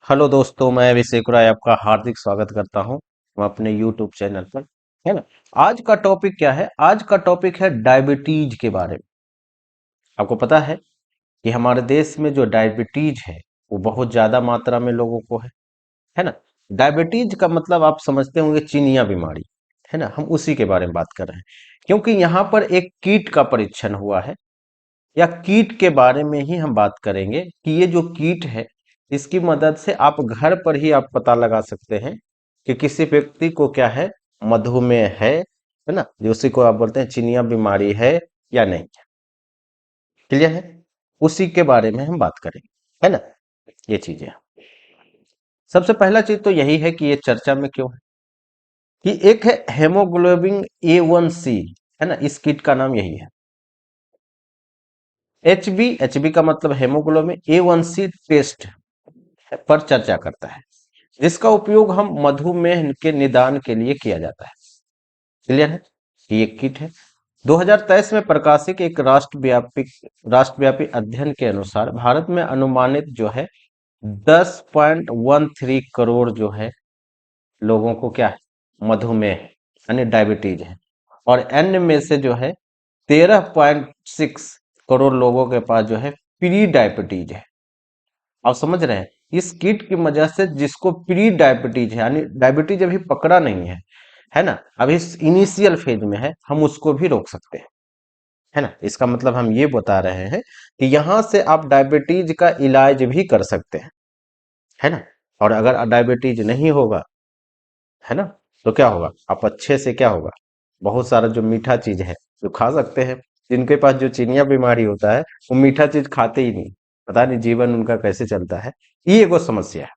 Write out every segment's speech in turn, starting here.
Hello दोस्तों, मैं अभिषेक राय आपका हार्दिक स्वागत करता हूं अपने यूट्यूब चैनल पर। है ना। आज का टॉपिक क्या है? आज का टॉपिक है डायबिटीज के बारे में। आपको पता है कि हमारे देश में जो डायबिटीज है वो बहुत ज्यादा मात्रा में लोगों को है ना। डायबिटीज का मतलब आप समझते होंगे चिनिया बीमारी। है ना, हम उसी के बारे में बात कर रहे हैं क्योंकि यहाँ पर एक कीट का परीक्षण हुआ है, या कीट के बारे में ही हम बात करेंगे कि ये जो कीट है इसकी मदद से आप घर पर ही आप पता लगा सकते हैं कि किसी व्यक्ति को क्या है, मधुमेह है ना, जो उसी को आप बोलते हैं चिनिया बीमारी है या नहीं। क्लियर है? उसी के बारे में हम बात करेंगे, है ना। ये चीजें सबसे पहला चीज तो यही है कि ये चर्चा में क्यों है कि एक है हेमोग्लोबिन A1C। है ना, इस कीट का नाम यही है। एच बी का मतलब हेमोग्लोबिन, A1C टेस्ट पर चर्चा करता है, जिसका उपयोग हम मधुमेह के निदान के लिए किया जाता है। क्लियर है कि ये किट है। 2023 में प्रकाशित एक राष्ट्रव्यापी अध्ययन के अनुसार भारत में अनुमानित जो है 10.13 करोड़ जो है लोगों को क्या है, मधुमेह यानी डायबिटीज है। और अन्य में से जो है 13.6 करोड़ लोगों के पास जो है प्री डायबिटीज है। आप समझ रहे हैं, इस किट की वजह से जिसको प्री डायबिटीज है यानी डायबिटीज अभी पकड़ा नहीं है ना, अभी इनिशियल फेज में है, हम उसको भी रोक सकते हैं। है ना, इसका मतलब हम ये बता रहे हैं कि यहां से आप डायबिटीज का इलाज भी कर सकते हैं। है ना। और अगर डायबिटीज नहीं होगा, है ना, तो क्या होगा, आप अच्छे से क्या होगा, बहुत सारा जो मीठा चीज है जो खा सकते हैं। जिनके पास जो चिनिया बीमारी होता है वो मीठा चीज खाते ही नहीं, पता नहीं जीवन उनका कैसे चलता है। ये एगो समस्या है।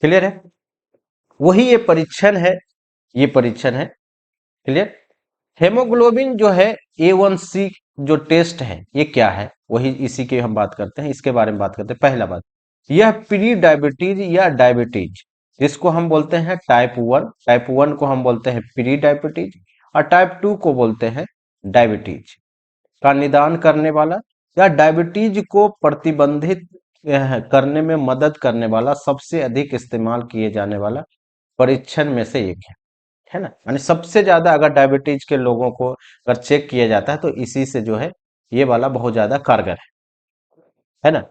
क्लियर है? वही ये परीक्षण है, ये परीक्षण है। क्लियर? हेमोग्लोबिन जो है A1C जो टेस्ट है ये क्या है, वही इसी की हम बात करते हैं, इसके बारे में बात करते हैं। पहला बात, यह प्री डायबिटीज या डायबिटीज, जिसको हम बोलते हैं टाइप 1, टाइप 1 को हम बोलते हैं प्री डायबिटीज, और टाइप 2 को बोलते हैं डायबिटीज का निदान करने वाला, या डायबिटीज को प्रतिबंधित करने में मदद करने वाला सबसे अधिक इस्तेमाल किए जाने वाला परीक्षण में से एक है ना। यानी सबसे ज्यादा अगर डायबिटीज के लोगों को अगर चेक किया जाता है तो इसी से जो है ये वाला बहुत ज्यादा कारगर है ना।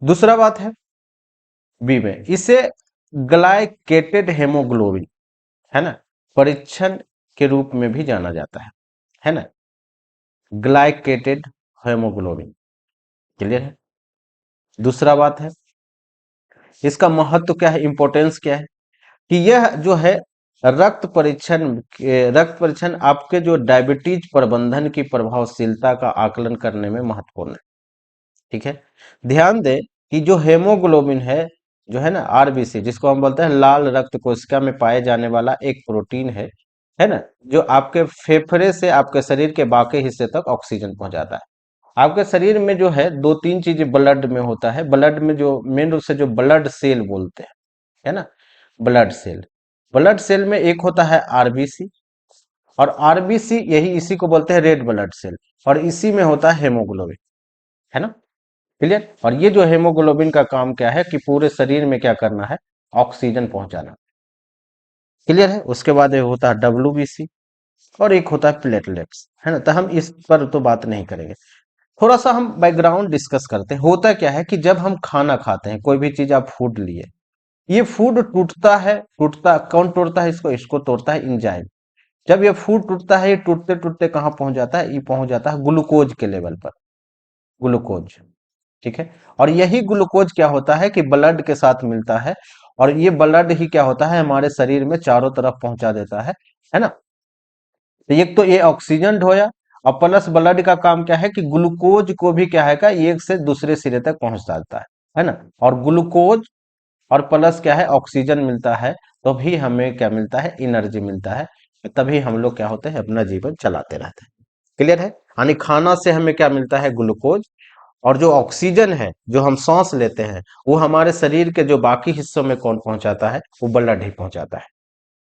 दूसरा बात है बी में, इसे ग्लाइकेटेड हेमोग्लोबिन, है ना, परीक्षण के रूप में भी जाना जाता है ना, ग्लाइकेटेड हेमोग्लोबिन। क्लियर है? दूसरा बात है इसका महत्व क्या है, इंपॉर्टेंस क्या है कि यह जो है रक्त परीक्षण आपके जो डायबिटीज प्रबंधन की प्रभावशीलता का आकलन करने में महत्वपूर्ण है। ठीक है। ध्यान दें कि जो हेमोग्लोबिन जो है ना, आरबीसी, जिसको हम बोलते हैं लाल रक्त कोशिका में पाए जाने वाला एक प्रोटीन है ना, जो आपके फेफड़े से आपके शरीर के बाकी हिस्से तक ऑक्सीजन पहुंचाता है। आपके शरीर में जो है दो तीन चीजें ब्लड में होता है, ब्लड में जो मेन रूप से जो ब्लड सेल बोलते हैं, है ना, ब्लड सेल, ब्लड सेल में एक होता है आरबीसी, और आरबीसी यही इसी को बोलते हैं रेड ब्लड सेल, और इसी में होता है हेमोग्लोबिन। है ना। क्लियर? और ये जो हेमोग्लोबिन का काम क्या है कि पूरे शरीर में क्या करना है, ऑक्सीजन पहुंचाना। क्लियर है? उसके बाद एक होता है डब्ल्यूबीसी, और एक होता है प्लेटलेट्स। है ना, तो हम इस पर तो बात नहीं करेंगे। थोड़ा सा हम बैकग्राउंड डिस्कस करते हैं। होता क्या है कि जब हम खाना खाते हैं, कोई भी चीज आप फूड लिए, ये फूड टूटता है, टूटता कौन तोड़ता है इसको, इसको तोड़ता है इंजाइम। जब ये फूड टूटता है, ये टूटते टूटते कहाँ पहुंच जाता है, ये पहुंच जाता है ग्लूकोज के लेवल पर, ग्लूकोज। ठीक है। और यही ग्लूकोज क्या होता है कि ब्लड के साथ मिलता है, और ये ब्लड ही क्या होता है हमारे शरीर में चारों तरफ पहुंचा देता है ना। तो एक तो ये ऑक्सीजन ढोया, और प्लस ब्लड का काम क्या है कि ग्लूकोज को भी क्या है का एक से दूसरे सिरे तक पहुंचाता है ना। और ग्लूकोज और प्लस क्या है, ऑक्सीजन मिलता है, तो भी हमें क्या मिलता है, एनर्जी मिलता है। तभी हम लोग क्या होते हैं, अपना जीवन चलाते रहते हैं। क्लियर है? यानी खाना से हमें क्या मिलता है, ग्लूकोज, और जो ऑक्सीजन है जो हम सांस लेते हैं वो हमारे शरीर के जो बाकी हिस्सों में कौन पहुंचाता है, वो ब्लड ही पहुंचाता है।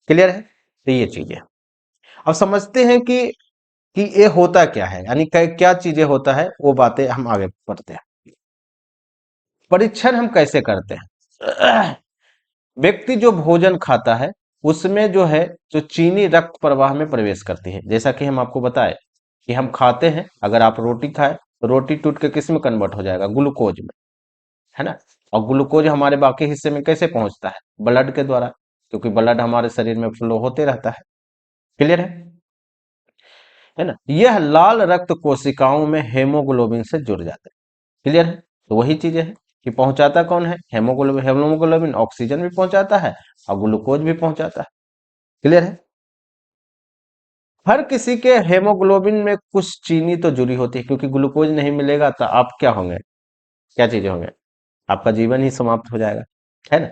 क्लियर है? तो ये चीजें अब समझते हैं कि ये होता क्या है, यानी क्या क्या चीजें होता है, वो बातें हम आगे पढ़ते हैं। परीक्षण हम कैसे करते हैं? व्यक्ति जो भोजन खाता है उसमें जो है जो चीनी रक्त प्रवाह में प्रवेश करती है। जैसा कि हम आपको बताए कि हम खाते हैं, अगर आप रोटी खाए तो रोटी टूट के किस में कन्वर्ट हो जाएगा? ग्लूकोज में, है ना। और ग्लूकोज हमारे बाकी हिस्से में कैसे पहुंचता है? ब्लड के द्वारा, क्योंकि ब्लड हमारे शरीर में फ्लो होते रहता है। क्लियर है ना। यह लाल रक्त कोशिकाओं में हेमोग्लोबिन से जुड़ जाते हैं। क्लियर है। तो वही चीजें है कि पहुंचाता कौन है? हेमोग्लोबिन। हेमोग्लोबिन ऑक्सीजन भी पहुंचाता है और ग्लूकोज भी पहुंचाता है। क्लियर है। हर किसी के हेमोग्लोबिन में कुछ चीनी तो जुड़ी होती है, क्योंकि ग्लूकोज नहीं मिलेगा तो आप क्या होंगे? क्या चीजें होंगे? आपका जीवन ही समाप्त हो जाएगा, है ना।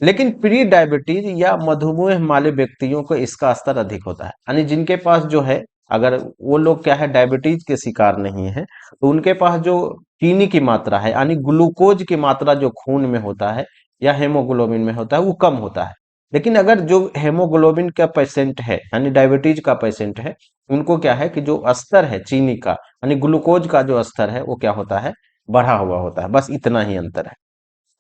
लेकिन प्री डायबिटीज या मधुमेह वाले व्यक्तियों को इसका स्तर अधिक होता है, यानी जिनके पास जो है, अगर वो लोग क्या है, डायबिटीज के शिकार नहीं है, तो उनके पास जो चीनी की मात्रा है, यानी ग्लूकोज की मात्रा जो खून में होता है या हेमोग्लोबिन में होता है, वो कम होता है। लेकिन अगर जो हेमोग्लोबिन का पेशेंट है, यानी डायबिटीज का पेशेंट है, उनको क्या है कि जो स्तर है चीनी का, यानी ग्लूकोज का जो स्तर है, वो क्या होता है? बढ़ा हुआ होता है। बस इतना ही अंतर है।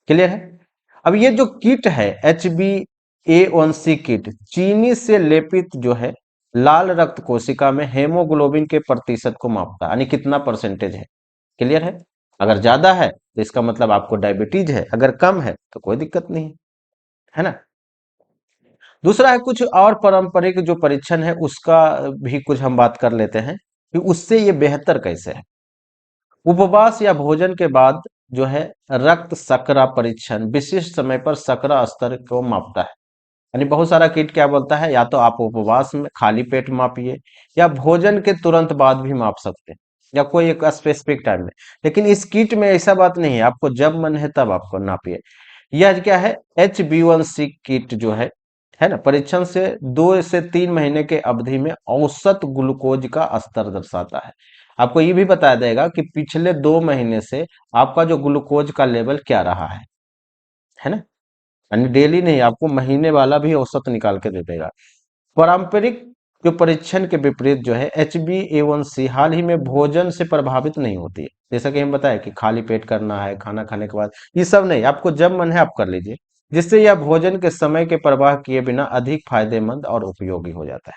क्लियर है। अब ये जो किट है HbA1c किट, चीनी से लेपित जो है लाल रक्त कोशिका में हेमोग्लोबिन के प्रतिशत को मापता है, यानी कितना परसेंटेज है। क्लियर है। अगर ज्यादा है तो इसका मतलब आपको डायबिटीज है, अगर कम है तो कोई दिक्कत नहीं, है ना। दूसरा है कुछ और पारंपरिक जो परीक्षण है उसका भी कुछ हम बात कर लेते हैं कि उससे ये बेहतर कैसे है। उपवास या भोजन के बाद जो है रक्त शर्करा परीक्षण विशिष्ट समय पर शर्करा स्तर को मापता है। यानी बहुत सारा किट क्या बोलता है, या तो आप उपवास में खाली पेट मापिए या भोजन के तुरंत बाद भी माप सकते हैं, या कोई एक स्पेसिफिक टाइम में। लेकिन इस किट में ऐसा बात नहीं है, आपको जब मन है तब आपको नापिए। यह क्या है, HbA1c किट जो है ना, परीक्षण से 2 से 3 महीने के अवधि में औसत ग्लूकोज का स्तर दर्शाता है। आपको ये भी बता देगा कि पिछले 2 महीने से आपका जो ग्लूकोज का लेवल क्या रहा है ना। यानी डेली नहीं, आपको महीने वाला भी औसत निकाल के दे देगा। पारंपरिक जो परीक्षण के विपरीत जो है HbA1c हाल ही में भोजन से प्रभावित नहीं होती है। जैसा कि हम बताया कि खाली पेट करना है, खाना खाने के बाद, ये सब नहीं, आपको जब मन है आप कर लीजिए, जिससे यह भोजन के समय के प्रवाह किए बिना अधिक फायदेमंद और उपयोगी हो जाता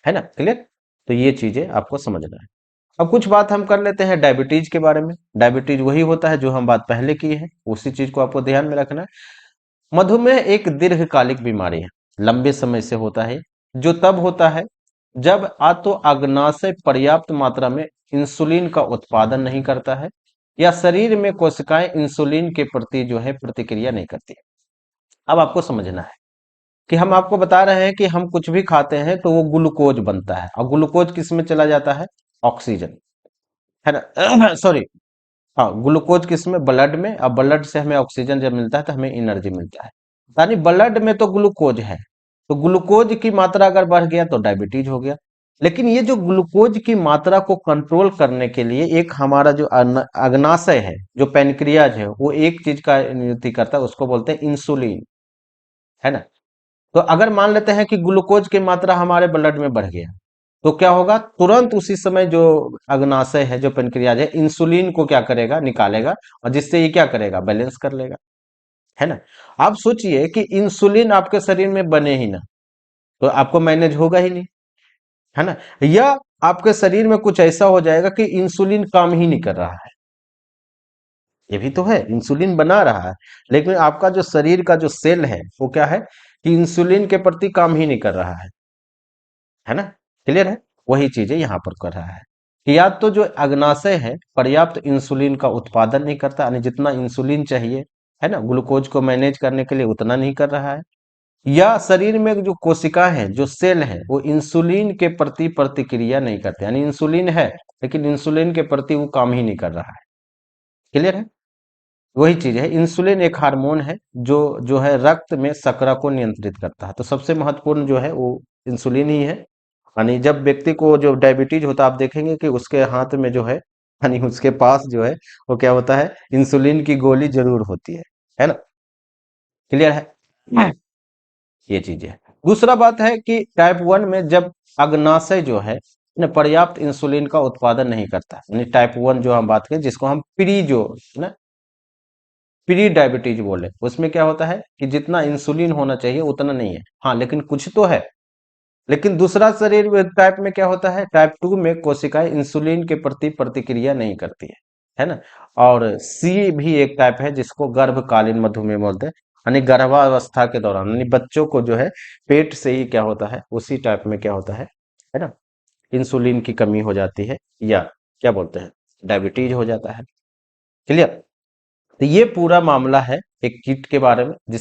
है ना। क्लियर। तो ये चीजें आपको समझना है। अब कुछ बात हम कर लेते हैं डायबिटीज के बारे में। डायबिटीज वही होता है जो हम बात पहले की है, उसी चीज को आपको ध्यान में रखना है। मधुमेह एक दीर्घकालिक बीमारी है, लंबे समय से होता है, जो तब होता है जब तो अग्नाशय पर्याप्त मात्रा में इंसुलिन का उत्पादन नहीं करता है, या शरीर में कोशिकाएं इंसुलिन के प्रति जो है प्रतिक्रिया नहीं करती। अब आपको समझना है कि हम आपको बता रहे हैं कि हम कुछ भी खाते हैं तो वो ग्लूकोज बनता है, और ग्लूकोज किस में चला जाता है? ऑक्सीजन, है ना। सॉरी, हाँ, ग्लूकोज किस में? ब्लड में। अब ब्लड से हमें ऑक्सीजन जब मिलता है तो हमें एनर्जी मिलता है, यानी ब्लड में तो ग्लूकोज है। तो ग्लूकोज की मात्रा अगर बढ़ गया तो डायबिटीज हो गया। लेकिन ये जो ग्लूकोज की मात्रा को कंट्रोल करने के लिए एक हमारा जो अग्नाशय है, जो पेनक्रियाज है, वो एक चीज का नियुक्ति करता है, उसको बोलते हैं इंसुलिन, है ना। तो अगर मान लेते हैं कि ग्लूकोज की मात्रा हमारे ब्लड में बढ़ गया, तो क्या होगा? तुरंत उसी समय जो अग्नाशय है, जो पेनक्रियाज है, इंसुलिन को क्या करेगा? निकालेगा, और जिससे ये क्या करेगा? बैलेंस कर लेगा, है ना। आप सोचिए कि इंसुलिन आपके शरीर में बने ही ना, तो आपको मैनेज होगा ही नहीं, है ना। या आपके शरीर में कुछ ऐसा हो जाएगा कि इंसुलिन काम ही नहीं कर रहा है। ये भी तो है, इंसुलिन बना रहा है, लेकिन आपका जो शरीर का जो सेल है वो क्या है कि इंसुलिन के प्रति काम ही नहीं कर रहा है ना। क्लियर है। वही चीजें यहाँ पर कर रहा है कि या तो जो अग्नाशय है पर्याप्त इंसुलिन का उत्पादन नहीं करता, यानी जितना इंसुलिन चाहिए, है ना, ग्लूकोज को मैनेज करने के लिए उतना नहीं कर रहा है, या शरीर में जो कोशिका है, जो सेल है, वो इंसुलिन के प्रति प्रतिक्रिया नहीं करते, यानी इंसुलिन है लेकिन इंसुलिन के प्रति वो काम ही नहीं कर रहा है। क्लियर है। वही चीज है, इंसुलिन एक हार्मोन है जो जो है रक्त में शर्करा को नियंत्रित करता है। तो सबसे महत्वपूर्ण जो है वो इंसुलिन ही है। यानी जब व्यक्ति को जो डायबिटीज होता है, आप देखेंगे कि उसके हाथ में जो है, यानी उसके पास जो है, वो क्या होता है? इंसुलिन की गोली जरूर होती है ना। क्लियर है। ये चीज है। दूसरा बात है कि टाइप 1 में जब अग्नाशय जो है ना पर्याप्त इंसुलिन का उत्पादन नहीं करता, यानी टाइप 1 जो हम बात करें, जिसको हम प्री जो है ना प्री डायबिटीज बोले, उसमें क्या होता है कि जितना इंसुलिन होना चाहिए उतना नहीं है, हाँ लेकिन कुछ तो है। लेकिन दूसरा शरीर में टाइप में क्या होता है, टाइप 2 में कोशिकाएं इंसुलिन के प्रति प्रतिक्रिया नहीं करती है ना। और सी भी एक टाइप है जिसको गर्भकालीन मधुमेह बोलते हैं, यानी गर्भावस्था के दौरान, यानी बच्चों को जो है पेट से ही क्या होता है, उसी टाइप में क्या होता है ना, इंसुलिन की कमी हो जाती है, या क्या बोलते हैं, डायबिटीज हो जाता है। क्लियर। तो ये पूरा मामला है एक किट के बारे में,